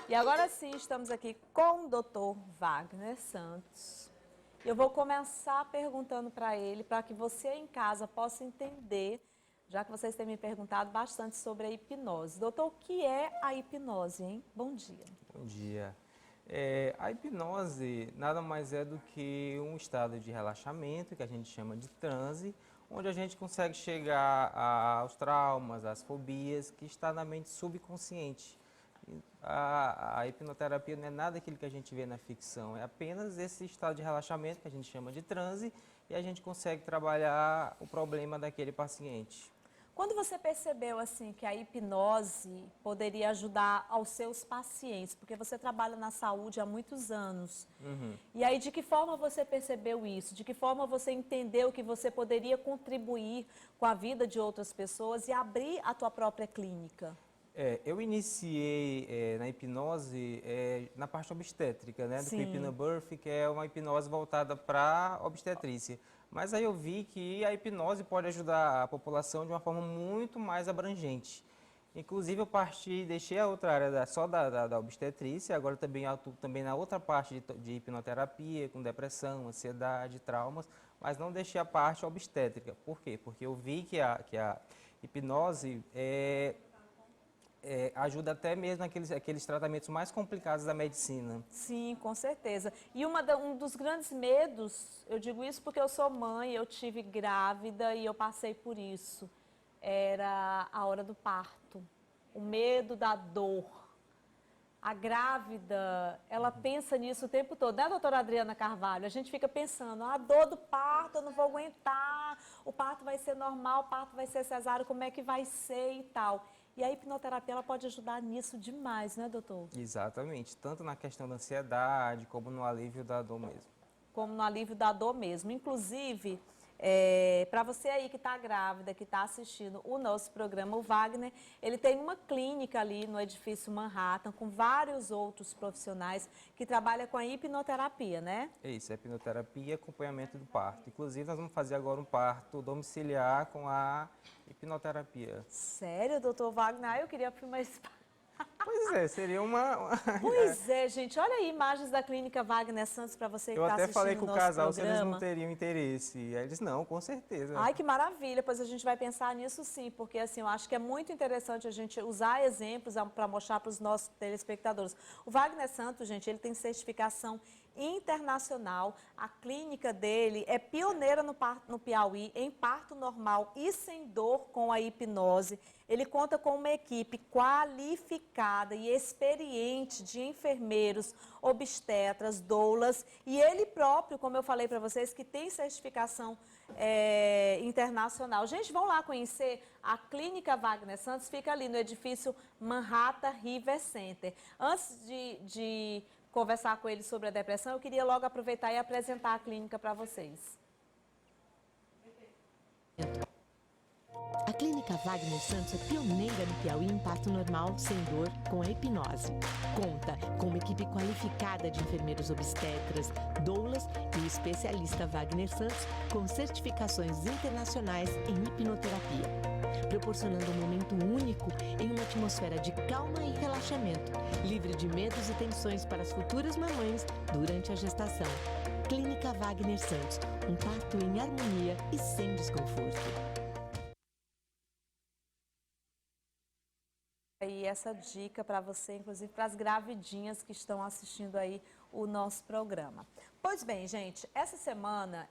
E agora sim, estamos aqui com o Dr. Wagner Santos. Eu vou começar perguntando para ele, para que você em casa possa entender, já que vocês têm me perguntado bastante sobre a hipnose. Doutor, o que é a hipnose, hein? Bom dia. Bom dia. A hipnose nada mais é do que um estado de relaxamento, que a gente chama de transe, onde a gente consegue chegar aos traumas, às fobias, que está na mente subconsciente. A hipnoterapia não é nada daquilo que a gente vê na ficção, é apenas esse estado de relaxamento que a gente chama de transe e a gente consegue trabalhar o problema daquele paciente. Quando você percebeu assim que a hipnose poderia ajudar aos seus pacientes, porque você trabalha na saúde há muitos anos, e aí de que forma você percebeu isso? De que forma você entendeu que você poderia contribuir com a vida de outras pessoas e abrir a tua própria clínica? Eu iniciei na hipnose na parte obstétrica, né, do que Sim. Hypnobirth, que é uma hipnose voltada para obstetrícia. Mas aí eu vi que a hipnose pode ajudar a população de uma forma muito mais abrangente. Inclusive eu deixei a outra área só da obstetrícia, agora também atuo também na outra parte de hipnoterapia, com depressão, ansiedade, traumas, mas não deixei a parte obstétrica. Por quê? Porque eu vi que a hipnose ajuda até mesmo aqueles tratamentos mais complicados da medicina. Sim, com certeza. E um dos grandes medos, eu digo isso porque eu sou mãe, eu tive grávida e eu passei por isso, era a hora do parto, o medo da dor. A grávida, ela pensa nisso o tempo todo, né, doutora Adriana Carvalho? A gente fica pensando, a dor do parto, eu não vou aguentar, o parto vai ser normal, o parto vai ser cesáreo, como é que vai ser e tal. E a hipnoterapia, ela pode ajudar nisso demais, né, doutor? Exatamente, tanto na questão da ansiedade como no alívio da dor mesmo. Como no alívio da dor mesmo. Inclusive, para você aí que está grávida, que está assistindo o nosso programa, o Wagner, ele tem uma clínica ali no edifício Manhattan, com vários outros profissionais que trabalham com a hipnoterapia, né? É isso, é hipnoterapia e acompanhamento do parto. Inclusive, nós vamos fazer agora um parto domiciliar com a hipnoterapia. Sério, doutor Wagner? Ah, eu queria filmar esse... Pois é, seria uma... Pois é, gente. Olha aí imagens da clínica Wagner Santos para você que Eu está até falei assistindo o com o nosso casal se eles não programa. teriam interesse. Aí eles, não, com certeza. Ai, que maravilha, pois a gente vai pensar nisso sim, porque assim, eu acho que é muito interessante a gente usar exemplos para mostrar para os nossos telespectadores. O Wagner Santos, gente, ele tem certificação internacional, a clínica dele é pioneira no Piauí, em parto normal e sem dor com a hipnose. Ele conta com uma equipe qualificada e experiente de enfermeiros, obstetras, doulas, e ele próprio, como eu falei para vocês, que tem certificação internacional. Gente, vão lá conhecer a Clínica Wagner Santos, fica ali no edifício Manhattan River Center. Antes de conversar com ele sobre a depressão, eu queria logo aproveitar e apresentar a clínica para vocês. A Clínica Wagner Santos é pioneira no Piauí em parto normal, sem dor, com a hipnose. Conta com uma equipe qualificada de enfermeiros obstetras, doulas e o especialista Wagner Santos com certificações internacionais em hipnoterapia, proporcionando um momento único em uma atmosfera de calma e relaxamento, livre de medos e tensões para as futuras mamães durante a gestação. Clínica Wagner Santos, um parto em harmonia e sem desconforto. E essa dica para você, inclusive para as gravidinhas que estão assistindo aí o nosso programa. Pois bem, gente, essa semana,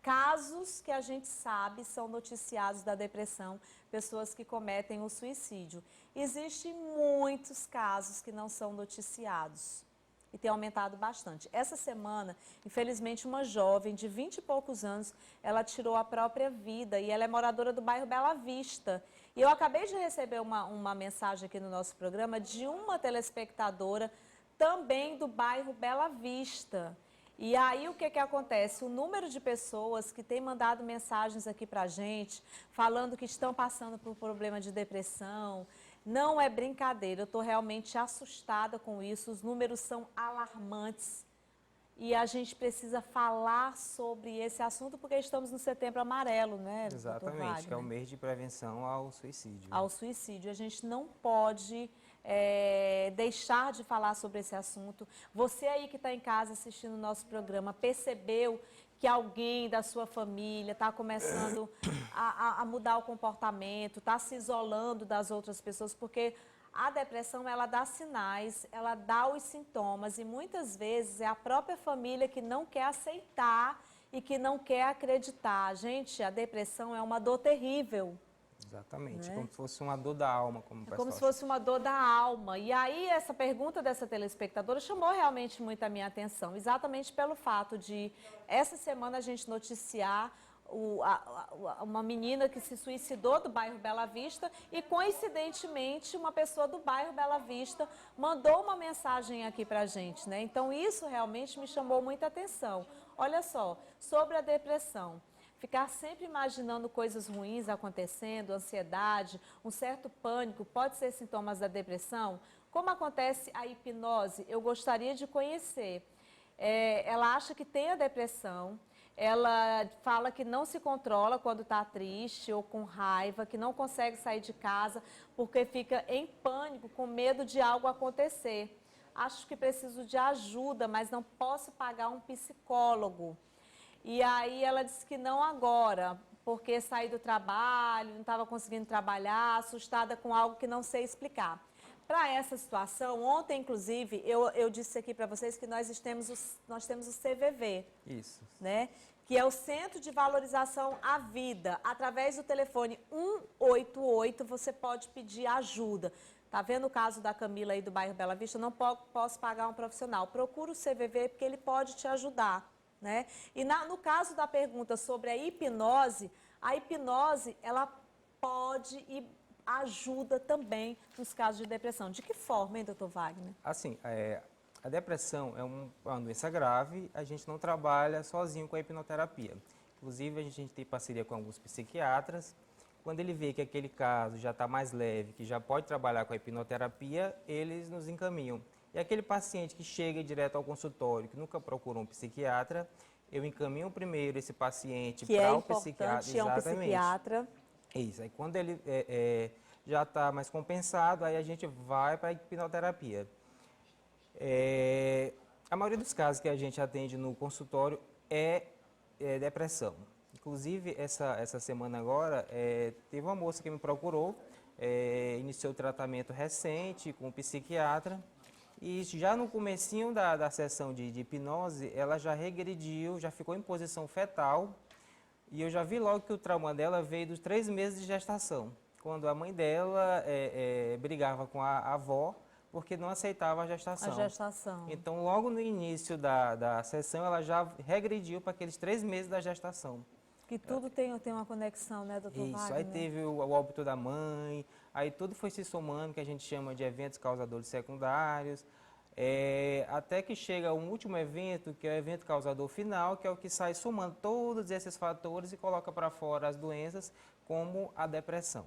casos que a gente sabe são noticiados da depressão, pessoas que cometem o suicídio. Existem muitos casos que não são noticiados e tem aumentado bastante. Essa semana, infelizmente, uma jovem de 20 e poucos anos, ela tirou a própria vida e ela é moradora do bairro Bela Vista. E eu acabei de receber uma mensagem aqui no nosso programa de uma telespectadora também do bairro Bela Vista. E aí o que acontece? O número de pessoas que têm mandado mensagens aqui para a gente, falando que estão passando por problema de depressão, não é brincadeira, eu estou realmente assustada com isso, os números são alarmantes e a gente precisa falar sobre esse assunto porque estamos no Setembro Amarelo, né, doutor Exatamente, que é o Wagner? mês de prevenção ao suicídio. Ao suicídio. A gente não pode deixar de falar sobre esse assunto. Você aí que está em casa assistindo o nosso programa, percebeu que alguém da sua família está começando a mudar o comportamento, está se isolando das outras pessoas, porque a depressão, ela dá sinais, ela dá os sintomas e muitas vezes é a própria família que não quer aceitar e que não quer acreditar. Gente, a depressão é uma dor terrível. Exatamente, Né? como se fosse uma dor da alma, como o É pessoal como se fosse uma dor da alma. E aí, essa pergunta dessa telespectadora chamou realmente muito a minha atenção, exatamente pelo fato de, essa semana, a gente noticiar uma menina que se suicidou do bairro Bela Vista e, coincidentemente, uma pessoa do bairro Bela Vista mandou uma mensagem aqui pra gente, né? Então, isso realmente me chamou muita atenção. Olha só, sobre a depressão. Ficar sempre imaginando coisas ruins acontecendo, ansiedade, um certo pânico, pode ser sintomas da depressão? Como acontece a hipnose? Eu gostaria de conhecer. Ela acha que tem a depressão, ela fala que não se controla quando está triste ou com raiva, que não consegue sair de casa porque fica em pânico, com medo de algo acontecer. Acho que preciso de ajuda, mas não posso pagar um psicólogo. E aí ela disse que não agora, porque saí do trabalho, não estava conseguindo trabalhar, assustada com algo que não sei explicar. Para essa situação, ontem, inclusive, eu disse aqui para vocês que nós temos o CVV. Isso. Né? Que é o Centro de Valorização à Vida. Através do telefone 188, você pode pedir ajuda. Tá vendo o caso da Camila aí do bairro Bela Vista? Não posso pagar um profissional. Procura o CVV porque ele pode te ajudar. Né? E no caso da pergunta sobre a hipnose, ela pode e ajuda também nos casos de depressão. De que forma, hein, doutor Wagner? Assim, a depressão é uma doença grave, a gente não trabalha sozinho com a hipnoterapia. Inclusive, a gente tem parceria com alguns psiquiatras. Quando ele vê que aquele caso já está mais leve, que já pode trabalhar com a hipnoterapia, eles nos encaminham. E aquele paciente que chega direto ao consultório, que nunca procurou um psiquiatra, eu encaminho primeiro esse paciente para o psiquiatra. Que é um psiquiatra. Isso, aí quando ele já está mais compensado, aí a gente vai para a hipnoterapia. A maioria dos casos que a gente atende no consultório é depressão. Inclusive, essa semana agora, teve uma moça que me procurou, iniciou o tratamento recente com um psiquiatra, e já no comecinho da sessão de hipnose, ela já regrediu, já ficou em posição fetal, e eu já vi logo que o trauma dela veio dos 3 meses de gestação, quando a mãe dela brigava com a avó, porque não aceitava a gestação. A gestação. Então, logo no início da sessão, ela já regrediu para aqueles 3 meses da gestação. Que tudo tem uma conexão, né, doutor Wagner? Isso, aí teve o óbito da mãe, aí tudo foi se somando, que a gente chama de eventos causadores secundários, até que chega um último evento, que é o evento causador final, que é o que sai somando todos esses fatores e coloca para fora as doenças, como a depressão.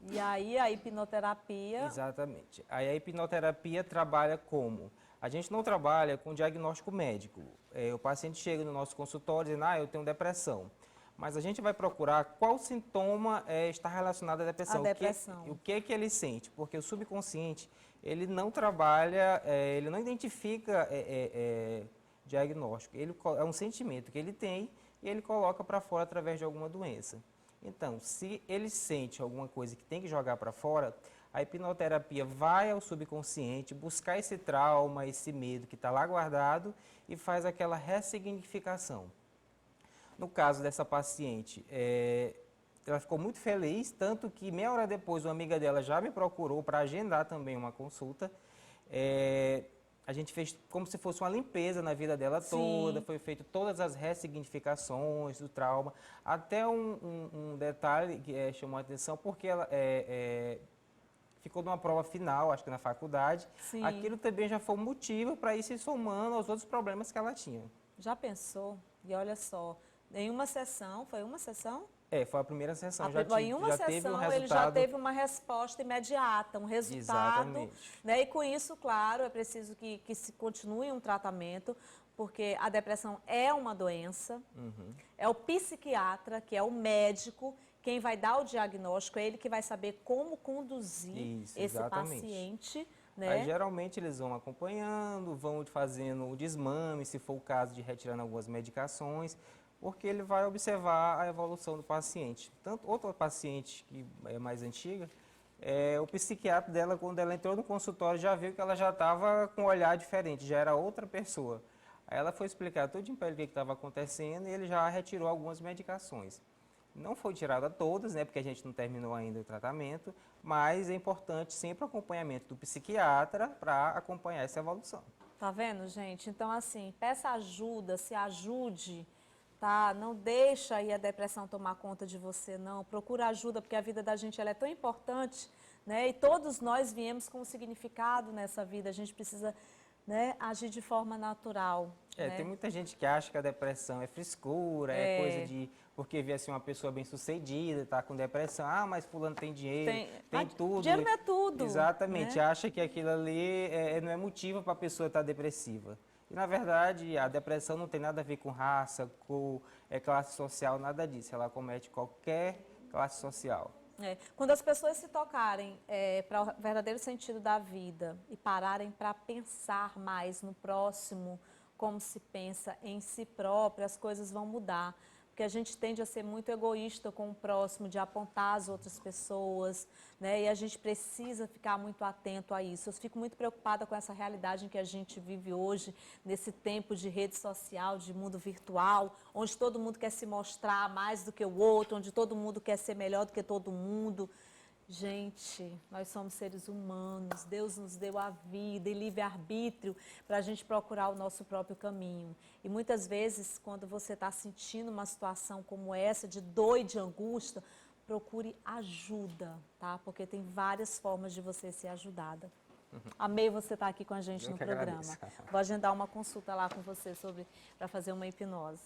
E aí a hipnoterapia... Exatamente. Aí a hipnoterapia trabalha como? A gente não trabalha com diagnóstico médico. O paciente chega no nosso consultório dizendo, eu tenho depressão. Mas a gente vai procurar qual sintoma está relacionado à depressão. A depressão. O que ele sente? Porque o subconsciente, ele não trabalha, ele não identifica diagnóstico. É um sentimento que ele tem e ele coloca para fora através de alguma doença. Então, se ele sente alguma coisa que tem que jogar para fora, a hipnoterapia vai ao subconsciente buscar esse trauma, esse medo que está lá guardado e faz aquela ressignificação. No caso dessa paciente, ela ficou muito feliz, tanto que meia hora depois uma amiga dela já me procurou para agendar também uma consulta. A gente fez como se fosse uma limpeza na vida dela toda, foi feito todas as ressignificações do trauma, até um detalhe que chamou a atenção, porque ela ficou numa prova final, acho que na faculdade. Sim. Aquilo também já foi um motivo para ir se somando aos outros problemas que ela tinha. Já pensou? E olha só, em uma sessão, foi uma sessão? Foi a primeira sessão. Em uma sessão, ele já teve uma resposta imediata, um resultado. Exatamente. Né? E com isso, claro, é preciso que se continue um tratamento, porque a depressão é uma doença. É o psiquiatra, que é o médico, quem vai dar o diagnóstico, é ele que vai saber como conduzir esse paciente, né? Aí geralmente eles vão acompanhando, vão fazendo o desmame, se for o caso de retirando algumas medicações, porque ele vai observar a evolução do paciente. Tanto outra paciente que é mais antiga, o psiquiatra dela, quando ela entrou no consultório, já viu que ela já estava com um olhar diferente, já era outra pessoa. Aí ela foi explicar tudo para ele o que estava acontecendo e ele já retirou algumas medicações. Não foi tirada todas, né, porque a gente não terminou ainda o tratamento, mas é importante sempre o acompanhamento do psiquiatra para acompanhar essa evolução. Tá vendo, gente? Então, assim, peça ajuda, se ajude, tá? Não deixa aí a depressão tomar conta de você, não. Procura ajuda, porque a vida da gente ela é tão importante, né? E todos nós viemos com um significado nessa vida. A gente precisa, né, agir de forma natural. Né? Tem muita gente que acha que a depressão é frescura, é coisa de... Porque vê assim uma pessoa bem-sucedida, tá com depressão, mas fulano tem dinheiro, tem tudo. Dinheiro não é tudo. Exatamente, né? acha que aquilo ali não é motivo para a pessoa estar depressiva. E, na verdade, a depressão não tem nada a ver com raça, com classe social, nada disso. Ela comete qualquer classe social. Quando as pessoas se tocarem para o verdadeiro sentido da vida e pararem para pensar mais no próximo, como se pensa em si próprio, as coisas vão mudar. Porque a gente tende a ser muito egoísta com o próximo, de apontar as outras pessoas, né? E a gente precisa ficar muito atento a isso. Eu fico muito preocupada com essa realidade em que a gente vive hoje, nesse tempo de rede social, de mundo virtual, onde todo mundo quer se mostrar mais do que o outro, onde todo mundo quer ser melhor do que todo mundo. Gente, nós somos seres humanos, Deus nos deu a vida e livre-arbítrio para a gente procurar o nosso próprio caminho. E muitas vezes, quando você está sentindo uma situação como essa, de dor e de angústia, procure ajuda, tá? Porque tem várias formas de você ser ajudada. Amei você estar aqui com a gente no programa. Agradeço. Vou agendar uma consulta lá com você para fazer uma hipnose.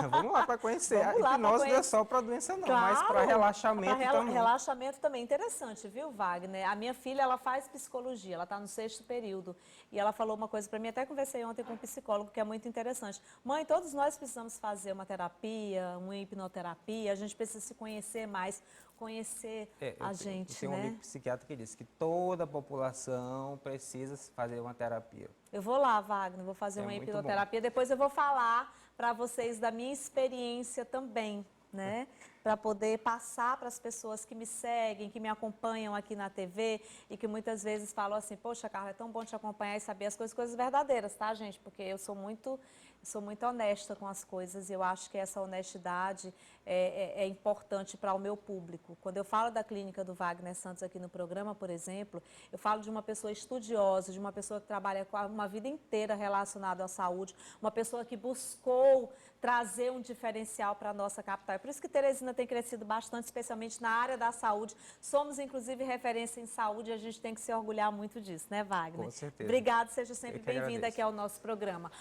Vamos lá para conhecer. Vamos lá a hipnose pra não é só para doença não, mas para Claro, relaxamento pra também. Relaxamento também. Interessante, viu, Wagner? A minha filha, ela faz psicologia, ela está no 6º período. E ela falou uma coisa para mim, até conversei ontem com um psicólogo, que é muito interessante. Mãe, todos nós precisamos fazer uma terapia, uma hipnoterapia, a gente precisa se conhecer mais, conhecer a gente, Tem um amigo psiquiatra que disse que toda a população precisa fazer uma terapia. Eu vou lá, Wagner, vou fazer uma muito hipnoterapia. Depois eu vou falar para vocês da minha experiência também, né? Para poder passar para as pessoas que me seguem, que me acompanham aqui na TV e que muitas vezes falam assim, poxa, Carla, é tão bom te acompanhar e saber as coisas verdadeiras, tá, gente? Porque eu sou muito honesta com as coisas e eu acho que essa honestidade é importante para o meu público. Quando eu falo da clínica do Wagner Santos aqui no programa, por exemplo, eu falo de uma pessoa estudiosa, de uma pessoa que trabalha com uma vida inteira relacionada à saúde, uma pessoa que buscou trazer um diferencial para a nossa capital. É por isso que Teresina tem crescido bastante, especialmente na área da saúde. Somos, inclusive, referência em saúde e a gente tem que se orgulhar muito disso, né, Wagner? Com certeza. Obrigada, seja sempre Eu que bem-vinda agradeço. aqui ao nosso programa.